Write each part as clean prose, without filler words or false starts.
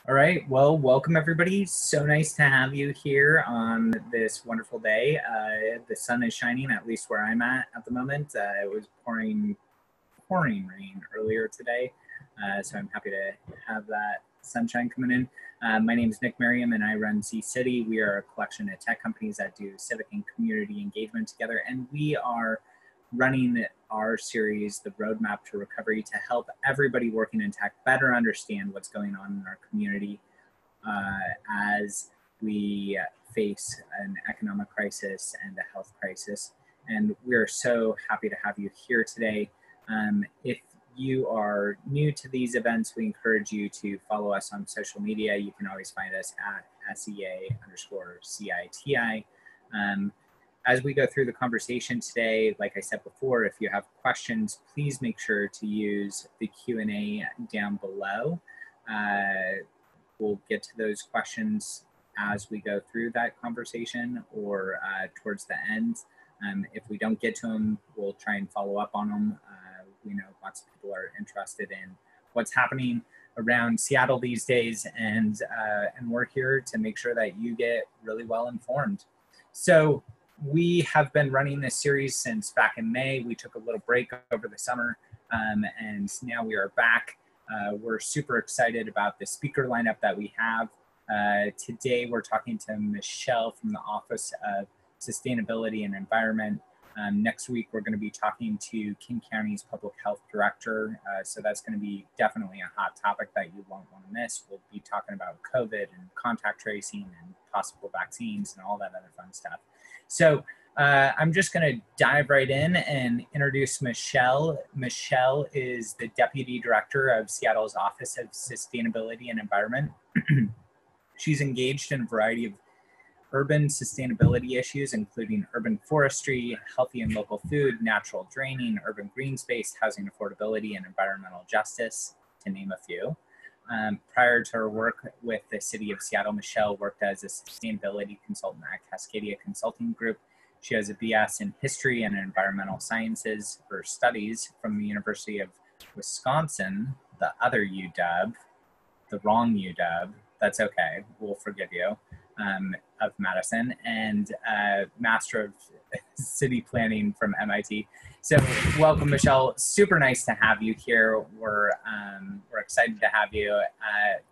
All right, well, welcome everybody. So nice to have you here on this wonderful day. The sun is shining, at least where I'm at the moment. It was pouring rain earlier today, so I'm happy to have that sunshine coming in. My name is Nick Merriam and I run sea.citi. We are a collection of tech companies that do civic and community engagement together, and we are running our series, The Roadmap to Recovery, to help everybody working in tech better understand what's going on in our community as we face an economic crisis and a health crisis. And we're so happy to have you here today. If you are new to these events, we encourage you to follow us on social media. You can always find us at SEA_CITI. As we go through the conversation today, like I said before, if you have questions, please make sure to use the Q&A down below. We'll get to those questions as we go through that conversation or towards the end. If we don't get to them, we'll try and follow up on them. We know lots of people are interested in what's happening around Seattle these days, and we're here to make sure that you get really well informed. So we have been running this series since back in May. We took a little break over the summer, and now we are back. We're super excited about the speaker lineup that we have. Today, we're talking to Michelle from the Office of Sustainability and Environment. Next week, we're going to be talking to King County's Public Health Director. So that's going to be definitely a hot topic that you won't want to miss. We'll be talking about COVID and contact tracing and possible vaccines and all that other fun stuff. So I'm just going to dive right in and introduce Michelle. Michelle is the Deputy Director of Seattle's Office of Sustainability and Environment. She's engaged in a variety of urban sustainability issues, including urban forestry, healthy and local food, natural draining, urban green space, housing affordability, and environmental justice, to name a few. Prior to her work with the City of Seattle, Michelle worked as a sustainability consultant at Cascadia Consulting Group. She has a BS in History and Environmental Sciences for Studies from the University of Wisconsin, the other UW, the wrong UW, that's okay, we'll forgive you, of Madison, and Master of City Planning from MIT. So welcome, Michelle. Super nice to have you here. We're excited to have you.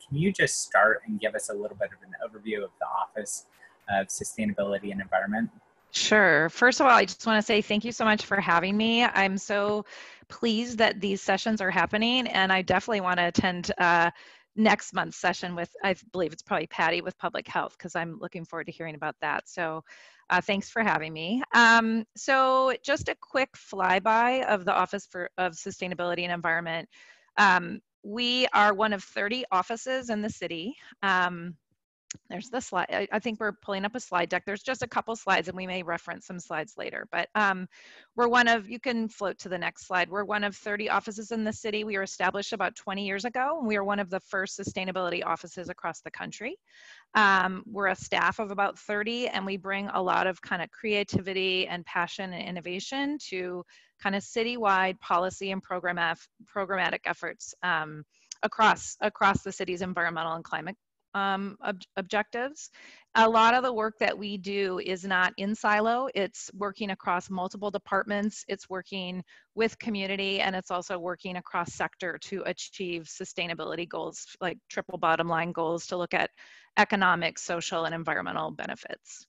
Can you just start and give us a little bit of an overview of the Office of Sustainability and Environment? Sure. First of all, I just want to say thank you so much for having me. I'm so pleased that these sessions are happening, and I definitely want to attend next month's session with, I believe it's probably Patty with Public Health, because I'm looking forward to hearing about that. So thanks for having me. So just a quick flyby of the Office of Sustainability and Environment. We are one of 30 offices in the city. There's the slide. I think we're pulling up a slide deck. There's just a couple slides, and we may reference some slides later. But we're one of, you can float to the next slide. We're one of 30 offices in the city. We were established about 20 years ago, and we are one of the first sustainability offices across the country. We're a staff of about 30, and we bring a lot of kind of creativity and passion and innovation to kind of citywide policy and programmatic efforts across the city's environmental and climate objectives. A lot of the work that we do is not in silo. It's working across multiple departments. It's working with community, and it's also working across sector to achieve sustainability goals, like triple bottom line goals, to look at economic, social, and environmental benefits.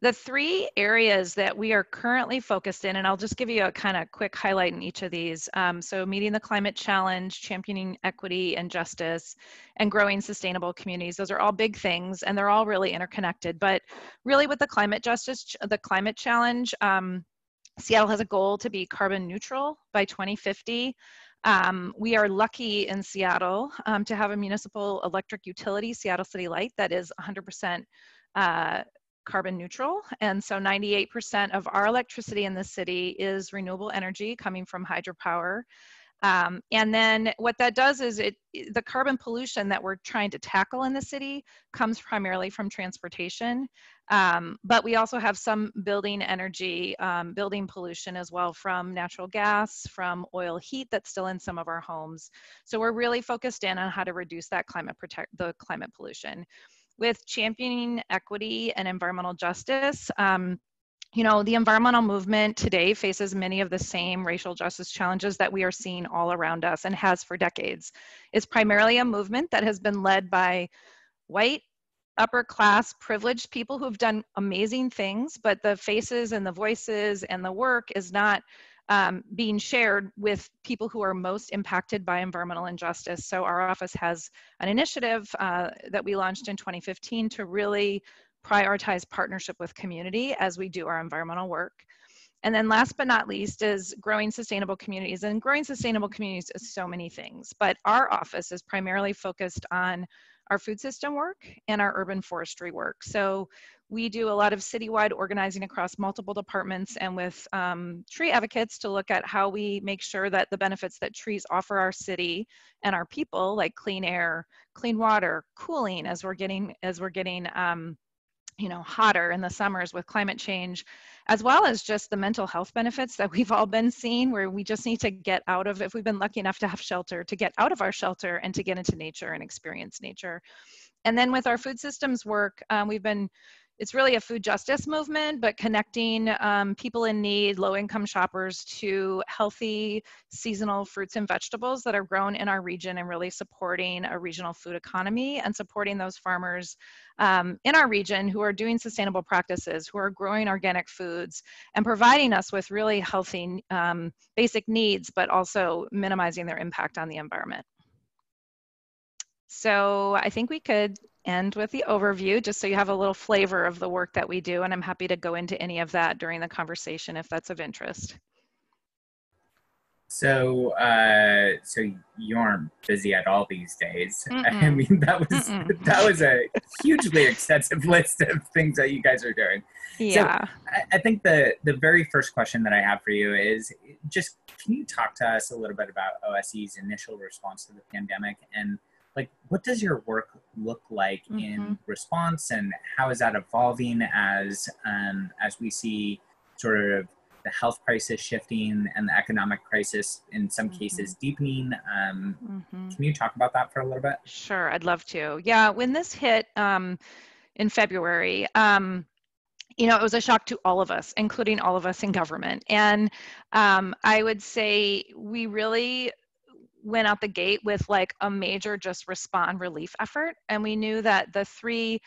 The three areas that we are currently focused in, and I'll just give you a kind of quick highlight in each of these. So meeting the climate challenge, championing equity and justice, and growing sustainable communities. Those are all big things, and they're all really interconnected. But really with the climate challenge, Seattle has a goal to be carbon neutral by 2050. We are lucky in Seattle to have a municipal electric utility, Seattle City Light, that is 100% carbon neutral. And so 98% of our electricity in the city is renewable energy coming from hydropower. And then what that does is the carbon pollution that we're trying to tackle in the city comes primarily from transportation. But we also have some building energy, building pollution as well from natural gas, from oil heat that's still in some of our homes. So we're really focused in on how to reduce that the climate pollution. With championing equity and environmental justice, you know, the environmental movement today faces many of the same racial justice challenges that we are seeing all around us and has for decades. It's primarily a movement that has been led by white, upper class, privileged people who've done amazing things, but the faces and the voices and the work is not being shared with people who are most impacted by environmental injustice. So our office has an initiative that we launched in 2015 to really prioritize partnership with community as we do our environmental work. And then last but not least is growing sustainable communities. And growing sustainable communities is so many things, but our office is primarily focused on our food system work and our urban forestry work. So we do a lot of citywide organizing across multiple departments and with tree advocates to look at how we make sure that the benefits that trees offer our city and our people, like clean air, clean water, cooling as we're getting you know, hotter in the summers with climate change, as well as just the mental health benefits that we've all been seeing, where we just need to get out of, if we've been lucky enough to have shelter, to get out of our shelter and to get into nature and experience nature. And then with our food systems work, it's really a food justice movement, but connecting people in need, low-income shoppers to healthy seasonal fruits and vegetables that are grown in our region and really supporting a regional food economy and supporting those farmers in our region who are doing sustainable practices, who are growing organic foods and providing us with really healthy basic needs, but also minimizing their impact on the environment. So I think we could end with the overview, just so you have a little flavor of the work that we do, and I'm happy to go into any of that during the conversation if that's of interest. So, so you aren't busy at all these days. I mean, that was a hugely extensive list of things that you guys are doing. Yeah. So I think the very first question that I have for you is just, can you talk to us a little bit about OSE's initial response to the pandemic, and like, what does your work look like in response, and how is that evolving as we see sort of the health crisis shifting and the economic crisis in some cases deepening? Can you talk about that for a little bit? Sure, I'd love to. Yeah, when this hit in February, you know, it was a shock to all of us, including all of us in government. And I would say we really went out the gate with like a major just respond relief effort. And we knew that the city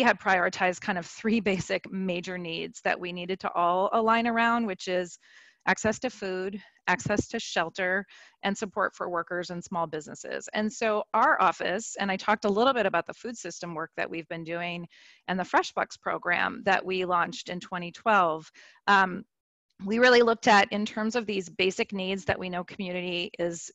had prioritized kind of three basic major needs that we needed to all align around, which is access to food, access to shelter, and support for workers and small businesses. And so our office, and I talked a little bit about the food system work that we've been doing and the FreshBucks program that we launched in 2012. We really looked at, in terms of these basic needs that we know community is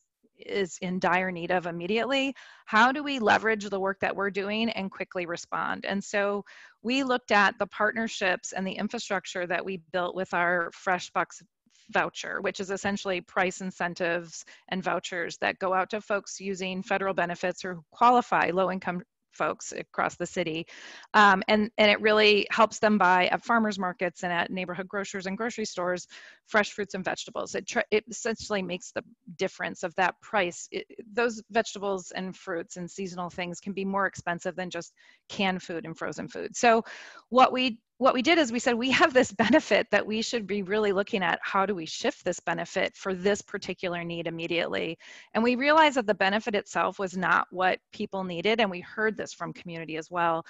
in dire need of immediately, how do we leverage the work that we're doing and quickly respond? And so we looked at the partnerships and the infrastructure that we built with our FreshBucks voucher, which is essentially price incentives and vouchers that go out to folks using federal benefits or qualify low-income folks across the city. And it really helps them buy at farmers markets and at neighborhood grocers and grocery stores fresh fruits and vegetables. It essentially makes the difference of that price. Those vegetables and fruits and seasonal things can be more expensive than just canned food and frozen food. So what we did is we said, we have this benefit that we should be really looking at, how do we shift this benefit for this particular need immediately? And we realized that the benefit itself was not what people needed. And we heard this from community as well.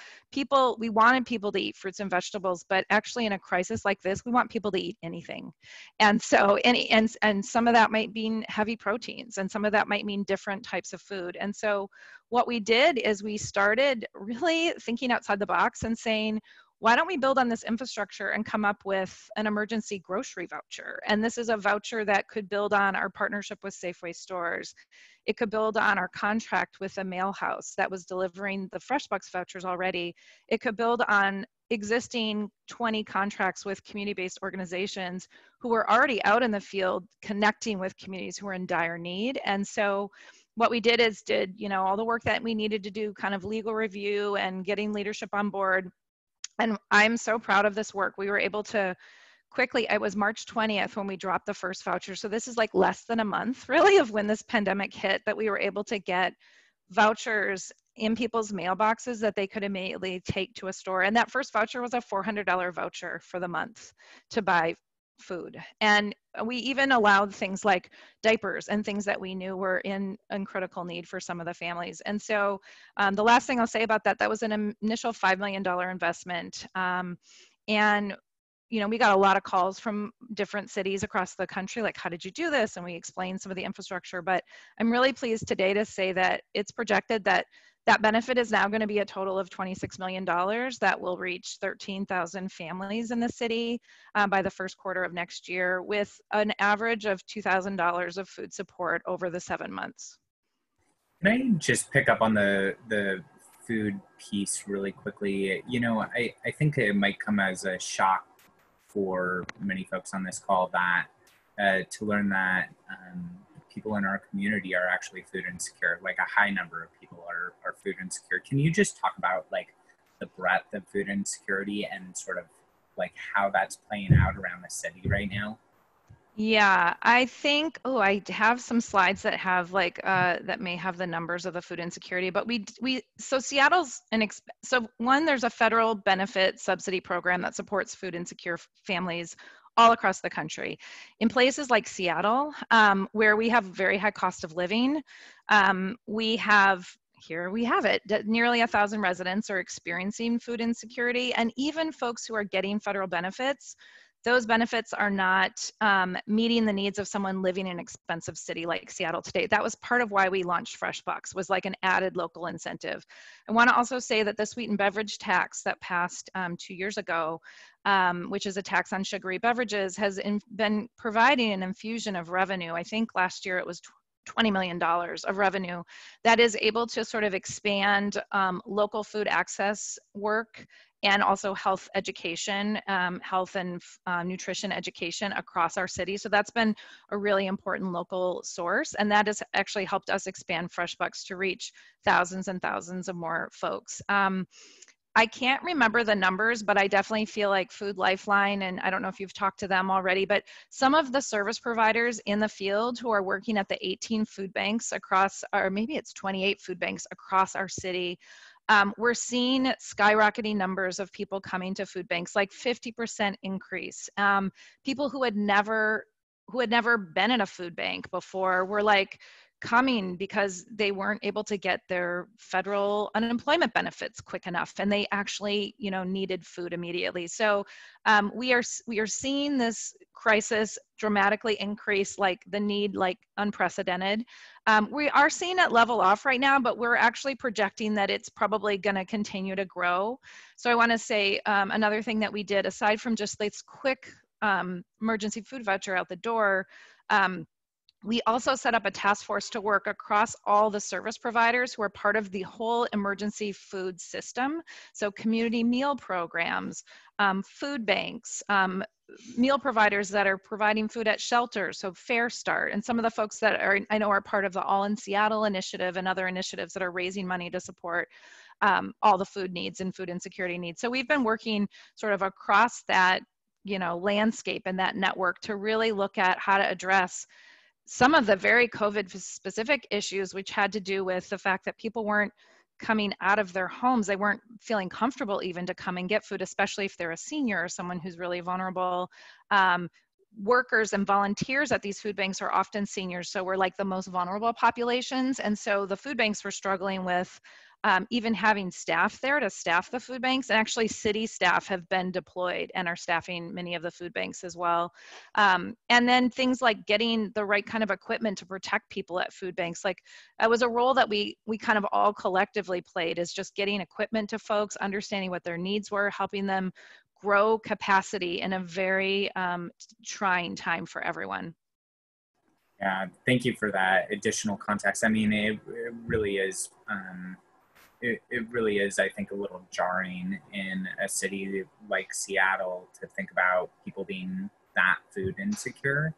We wanted people to eat fruits and vegetables, but actually in a crisis like this, we want people to eat anything. And so, and some of that might mean heavy proteins, and some of that might mean different types of food. And so what we did is we started really thinking outside the box and saying, why don't we build on this infrastructure and come up with an emergency grocery voucher? And this is a voucher that could build on our partnership with Safeway stores. It could build on our contract with a mail house that was delivering the FreshBucks vouchers already. It could build on existing 20 contracts with community-based organizations who were already out in the field connecting with communities who are in dire need. And so what we did is all the work that we needed to do, kind of legal review and getting leadership on board, And I'm so proud of this work. We were able to quickly, it was March 20th when we dropped the first voucher. So this is like less than a month really of when this pandemic hit, that we were able to get vouchers in people's mailboxes that they could immediately take to a store. And that first voucher was a $400 voucher for the month to buy food. And we even allowed things like diapers and things that we knew were in critical need for some of the families. And so the last thing I'll say about that, that was an initial $5 million investment. And you know, we got a lot of calls from different cities across the country, like, how did you do this? And we explained some of the infrastructure, but I'm really pleased today to say that it's projected that that benefit is now going to be a total of $26 million that will reach 13,000 families in the city by the first quarter of next year, with an average of $2,000 of food support over the 7 months. Can I just pick up on the food piece really quickly? You know, I think it might come as a shock for many folks on this call that to learn that people in our community are actually food insecure. Like a high number of people are food insecure. Can you just talk about like the breadth of food insecurity and sort of like how that's playing out around the city right now? Yeah, I think, oh, I have some slides that have like, that may have the numbers of the food insecurity, but so Seattle's so one, there's a federal benefit subsidy program that supports food insecure families all across the country. In places like Seattle, where we have very high cost of living, here we have it. Nearly 1,000 residents are experiencing food insecurity, and even folks who are getting federal benefits, those benefits are not meeting the needs of someone living in an expensive city like Seattle today. That was part of why we launched FreshBucks, was like an added local incentive. I want to also say that the sweetened beverage tax that passed 2 years ago, which is a tax on sugary beverages, has been providing an infusion of revenue. I think last year it was $20 million of revenue that is able to sort of expand local food access work and also health education, health and nutrition education across our city. So that's been a really important local source. And that has actually helped us expand FreshBucks to reach thousands and thousands of more folks. I can't remember the numbers, but I definitely feel like Food Lifeline, and I don't know if you've talked to them already, but some of the service providers in the field who are working at the 18 food banks across, or maybe it's 28 food banks across our city, we're seeing skyrocketing numbers of people coming to food banks, like 50% increase. People who had never been in a food bank before were like coming because they weren't able to get their federal unemployment benefits quick enough, and they actually, you know, needed food immediately. So we are seeing this crisis dramatically increase, like the need, like unprecedented. We are seeing it level off right now, but we're actually projecting that it's probably going to continue to grow. So I want to say another thing that we did, aside from just this quick emergency food voucher out the door, we also set up a task force to work across all the service providers who are part of the whole emergency food system. So community meal programs, food banks, meal providers that are providing food at shelters, so Fair Start, and some of the folks that are, I know, are part of the All in Seattle initiative and other initiatives that are raising money to support all the food needs and food insecurity needs. So we've been working sort of across that, you know, landscape and that network to really look at how to address some of the very COVID specific issues, which had to do with the fact that people weren't coming out of their homes. They weren't feeling comfortable even to come and get food, especially if they're a senior or someone who's really vulnerable. Workers and volunteers at these food banks are often seniors, so we're like the most vulnerable populations. And so the food banks were struggling with even having staff there to staff the food banks. And actually city staff have been deployed and are staffing many of the food banks as well. And then things like getting the right kind of equipment to protect people at food banks. Like it was a role that we kind of all collectively played, is just getting equipment to folks, understanding what their needs were, helping them grow capacity in a very trying time for everyone. Yeah, thank you for that additional context. I mean, it really is. It really is, I think, a little jarring in a city like Seattle to think about people being that food insecure.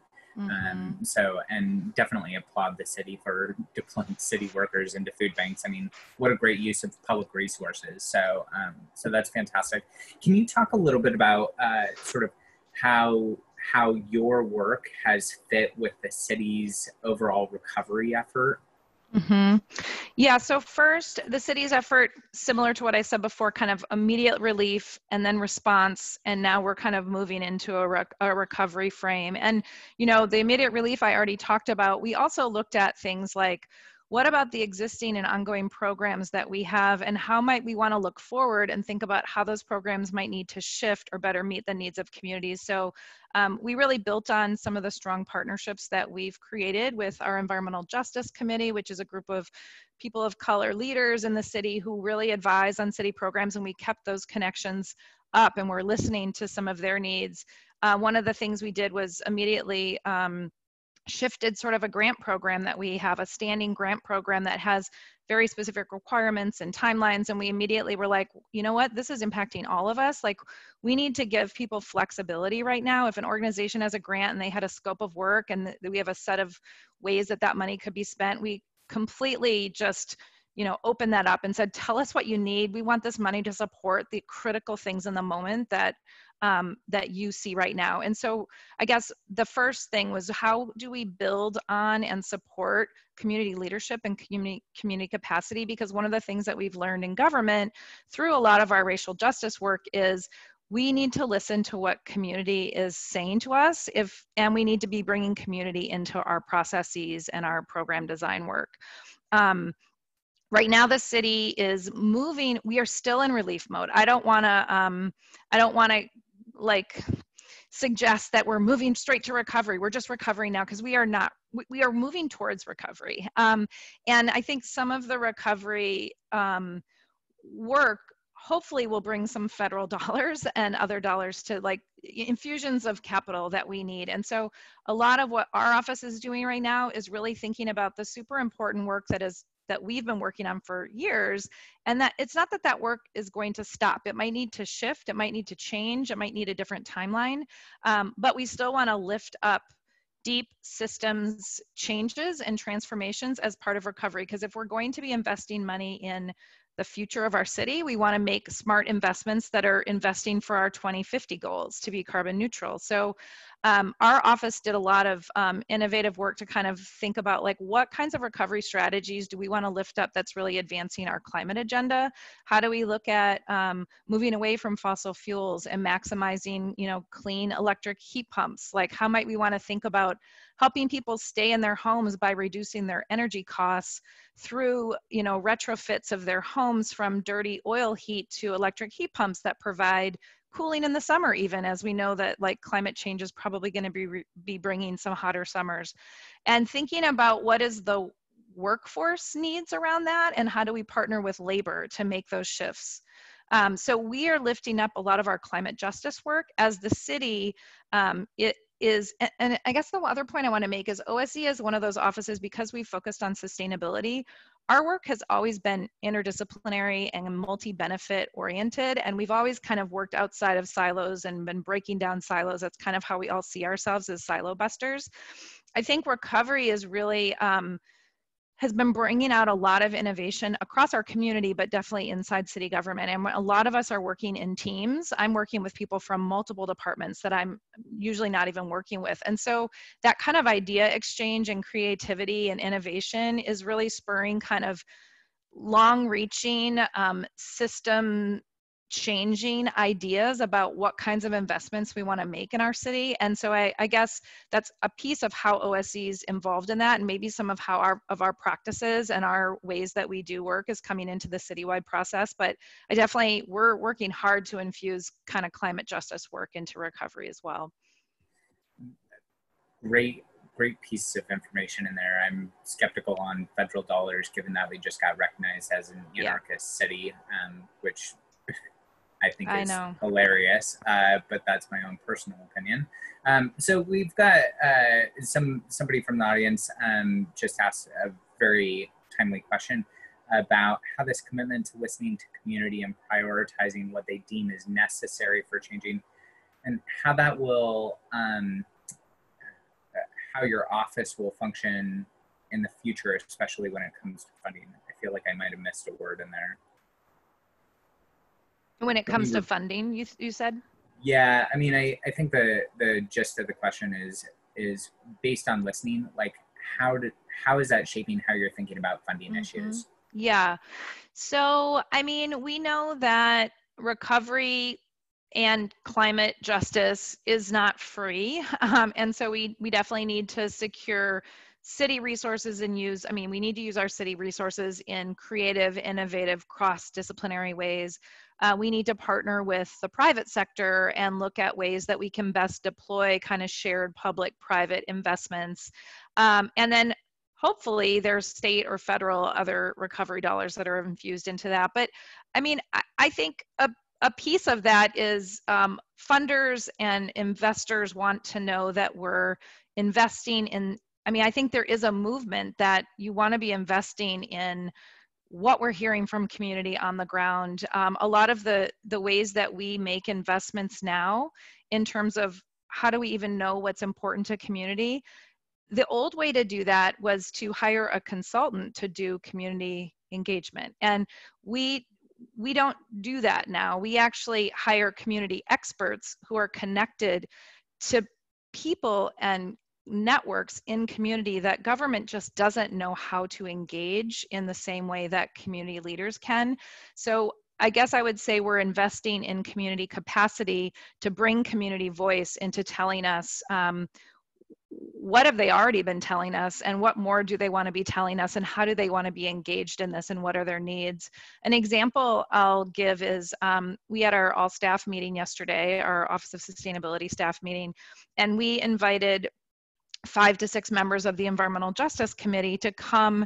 So, and definitely applaud the city for deploying city workers into food banks. I mean, what a great use of public resources. So, so that's fantastic. Can you talk a little bit about sort of how your work has fit with the city's overall recovery effort? Yeah, so first, the city's effort, similar to what I said before, kind of immediate relief and then response, and now we're kind of moving into a recovery frame. And, you know, the immediate relief I already talked about. We also looked at things like, what about the existing and ongoing programs that we have, and how might we want to look forward and think about how those programs might need to shift or better meet the needs of communities? So we really built on some of the strong partnerships that we've created with our Environmental Justice Committee, which is a group of people of color leaders in the city who really advise on city programs, and we kept those connections up and we're listening to some of their needs. One of the things we did was immediately shifted sort of a grant program that we have, a standing grant program that has very specific requirements and timelines. And we immediately were like, you know what, this is impacting all of us. Like, we need to give people flexibility right now. If an organization has a grant and they had a scope of work and we have a set of ways that that money could be spent, we completely just, you know, opened that up and said, tell us what you need. We want this money to support the critical things in the moment that that you see right now. And so I guess the first thing was, how do we build on and support community leadership and community capacity? Because one of the things that we've learned in government through a lot of our racial justice work is we need to listen to what community is saying to us, and we need to be bringing community into our processes and our program design work. Right now, the city is moving. We are still in relief mode. I don't want to like suggest that we're moving straight to recovery. We're just recovering now, because we are not. We are moving towards recovery. And I think some of the recovery work hopefully will bring some federal dollars and other dollars to, like, infusions of capital that we need. And so a lot of what our office is doing right now is really thinking about the super important work that we've been working on for years, and that it's not that that work is going to stop. It might need to shift, it might need to change, it might need a different timeline, but we still want to lift up deep systems changes and transformations as part of recovery. Because if we're going to be investing money in the future of our city, we want to make smart investments that are investing for our 2050 goals to be carbon neutral. So our office did a lot of innovative work to kind of think about, like, what kinds of recovery strategies do we want to lift up that's really advancing our climate agenda? How do we look at moving away from fossil fuels and maximizing, you know, clean electric heat pumps? Like, how might we want to think about helping people stay in their homes by reducing their energy costs through, you know, retrofits of their homes from dirty oil heat to electric heat pumps that provide cooling in the summer, even as we know that, like, climate change is probably going to be bringing some hotter summers. And thinking about what is the workforce needs around that, and how do we partner with labor to make those shifts. So we are lifting up a lot of our climate justice work as the city. It is, and I guess the other point I want to make is OSE is one of those offices, because we focused on sustainability. Our work has always been interdisciplinary and multi-benefit oriented, and we've always kind of worked outside of silos and been breaking down silos. That's kind of how we all see ourselves, as silo busters. I think recovery is really has been bringing out a lot of innovation across our community, but definitely inside city government. And a lot of us are working in teams. I'm working with people from multiple departments that I'm usually not even working with. And so that kind of idea exchange and creativity and innovation is really spurring kind of long-reaching, system changing ideas about what kinds of investments we want to make in our city. And so I guess that's a piece of how OSE is involved in that, and maybe some of how our practices and our ways that we do work is coming into the citywide process. But we're working hard to infuse kind of climate justice work into recovery as well. Great pieces of information in there. I'm skeptical on federal dollars, given that we just got recognized as an anarchist city, which I think is hilarious, but that's my own personal opinion. So we've got somebody from the audience just asked a very timely question about how this commitment to listening to community and prioritizing what they deem is necessary for changing, and how that will how your office will function in the future, especially when it comes to funding. I feel like I might have missed a word in there. When it comes to funding, you said? Yeah, I mean, I think the gist of the question is based on listening, like how is that shaping how you're thinking about funding issues? Yeah. So, I mean, we know that recovery and climate justice is not free. And so we definitely need to secure city resources and we need to use our city resources in creative, innovative, cross-disciplinary ways. We need to partner with the private sector and look at ways that we can best deploy kind of shared public-private investments. And then hopefully there's state or federal other recovery dollars that are infused into that. But I mean, I think a piece of that is funders and investors want to know that we're investing in, I think there is a movement that you want to be investing in what we're hearing from community on the ground. A lot of the ways that we make investments now in terms of how do we even know what's important to community, the old way to do that was to hire a consultant to do community engagement. And we don't do that now. We actually hire community experts who are connected to people and networks in community that government just doesn't know how to engage in the same way that community leaders can. So I guess I would say we're investing in community capacity to bring community voice into telling us what have they already been telling us and what more do they want to be telling us and how do they want to be engaged in this and what are their needs. An example I'll give is we had our all staff meeting yesterday, our Office of Sustainability staff meeting, and we invited 5 to 6 members of the Environmental Justice Committee to come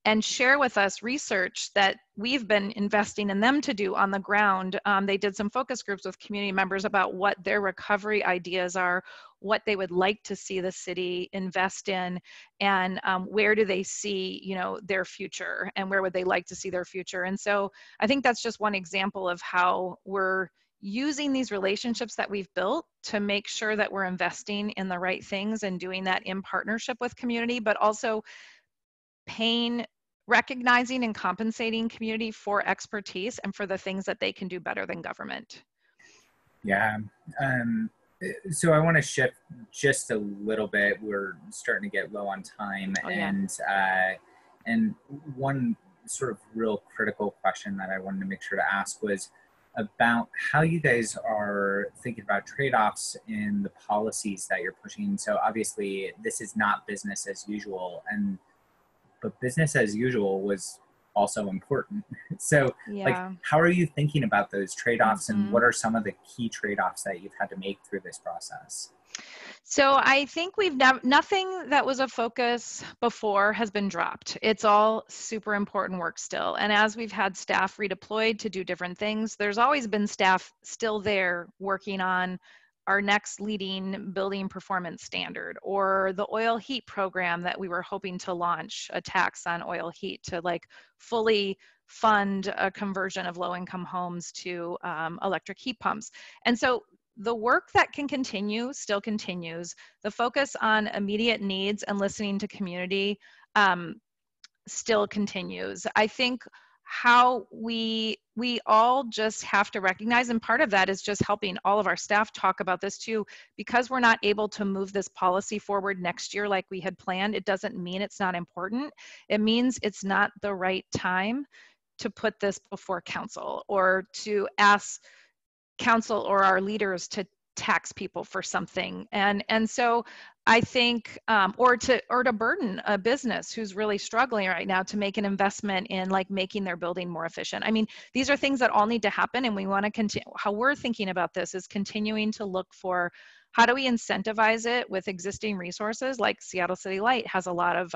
and share with us research that we've been investing in them to do on the ground. They did some focus groups with community members about what their recovery ideas are, what they would like to see the city invest in, and where do they see, their future, and where would they like to see their future. And so I think that's just one example of how we're using these relationships that we've built to make sure that we're investing in the right things and doing that in partnership with community, but also recognizing and compensating community for expertise and for the things that they can do better than government. Yeah. So I want to shift just a little bit. We're starting to get low on time. Oh, yeah. And one sort of real critical question that I wanted to make sure to ask was about how you guys are thinking about trade-offs in the policies that you're pushing. So obviously this is not business as usual, but business as usual was also important. So yeah. how are you thinking about those trade-offs and what are some of the key trade-offs that you've had to make through this process? So I think nothing that was a focus before has been dropped. It's all super important work still. And as we've had staff redeployed to do different things, there's always been staff still there working on our next leading building performance standard, or the oil heat program that we were hoping to launch, a tax on oil heat to fully fund a conversion of low-income homes to electric heat pumps. And so the work that can continue still continues. The focus on immediate needs and listening to community still continues. I think how we all just have to recognize, and part of that is just helping all of our staff talk about this too, because we're not able to move this policy forward next year like we had planned, it doesn't mean it's not important. It means it's not the right time to put this before council or to ask council or our leaders to tax people for something. And so I think, or to burden a business who's really struggling right now to make an investment in making their building more efficient. I mean, these are things that all need to happen, and we want to continue. How we're thinking about this is continuing to look for how do we incentivize it with existing resources, like Seattle City Light has a lot of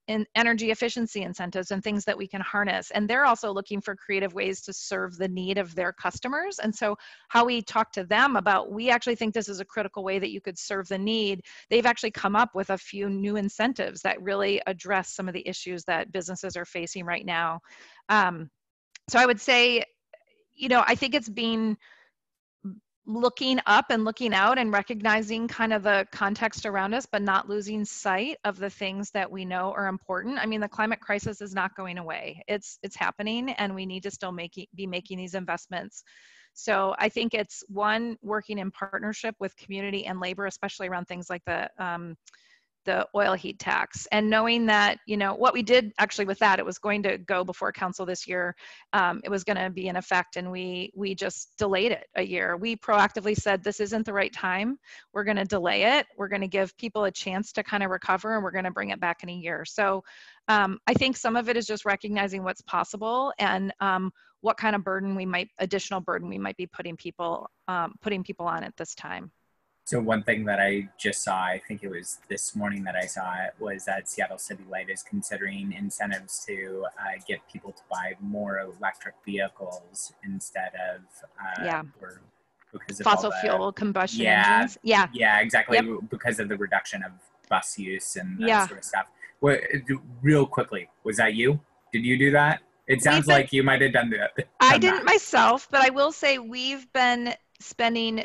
in energy efficiency incentives and things that we can harness. And they're also looking for creative ways to serve the need of their customers. And so how we talk to them about, we actually think this is a critical way that you could serve the need. They've actually come up with a few new incentives that really address some of the issues that businesses are facing right now. So I would say, I think it's being looking up and looking out and recognizing kind of the context around us, but not losing sight of the things that we know are important. I mean, the climate crisis is not going away. It's happening, and we need to still be making these investments. So I think it's one, working in partnership with community and labor, especially around things like the oil heat tax, and knowing that, you know, what we did actually with that, it was going to go before council this year. It was going to be in effect, and we just delayed it a year. We proactively said, this isn't the right time. We're going to delay it. We're going to give people a chance to kind of recover, and we're going to bring it back in a year. So I think some of it is just recognizing what's possible, and what kind of additional burden we might be putting people on at this time. So one thing that I just saw, I think it was this morning that I saw it, was that Seattle City Light is considering incentives to get people to buy more electric vehicles instead of or because of fossil fuel combustion yeah, engines. Yeah. Yeah, exactly. Yep. Because of the reduction of bus use and that Yeah. sort of stuff. Well, real quickly, was that you? Did you do that? It sounds like you might have done that. I didn't myself, but I will say we've been spending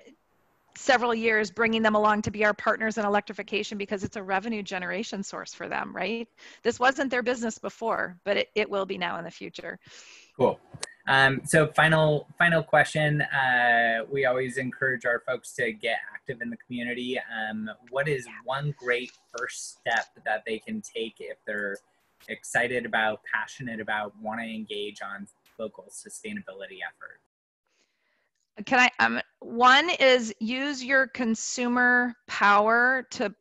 several years bringing them along to be our partners in electrification, because it's a revenue generation source for them, right? This wasn't their business before, but it will be now in the future. Cool. So final question. We always encourage our folks to get active in the community. What is one great first step that they can take if they're excited about, passionate about, want to engage on local sustainability efforts? Can I, one is use your consumer power to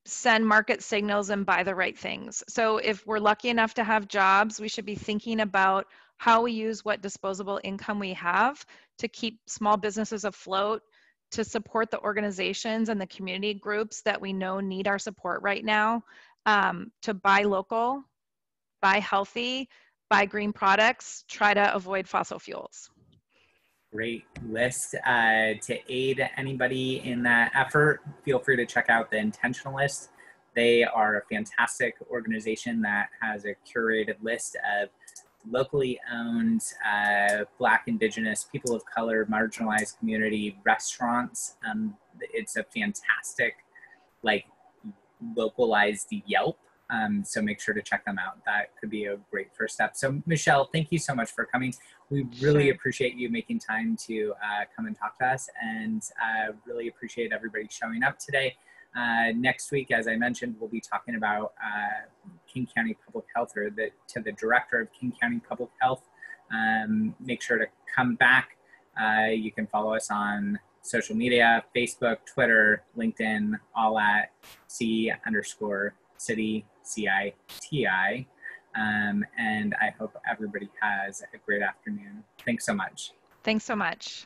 send market signals and buy the right things. So if we're lucky enough to have jobs, we should be thinking about how we use what disposable income we have to keep small businesses afloat, to support the organizations and the community groups that we know need our support right now, to buy local, buy healthy, buy green products, try to avoid fossil fuels. Great list. To aid anybody in that effort, feel free to check out the Intentionalist. They are a fantastic organization that has a curated list of locally owned Black, Indigenous, people of color, marginalized community restaurants. It's a fantastic, like, localized Yelp. So make sure to check them out. That could be a great first step. So Michelle, thank you so much for coming. We really appreciate you making time to come and talk to us, and really appreciate everybody showing up today. Next week, as I mentioned, we'll be talking about King County Public Health, or to the director of King County Public Health. Make sure to come back. You can follow us on social media, Facebook, Twitter, LinkedIn, all at sea_citi, CITI. And I hope everybody has a great afternoon. Thanks so much. Thanks so much.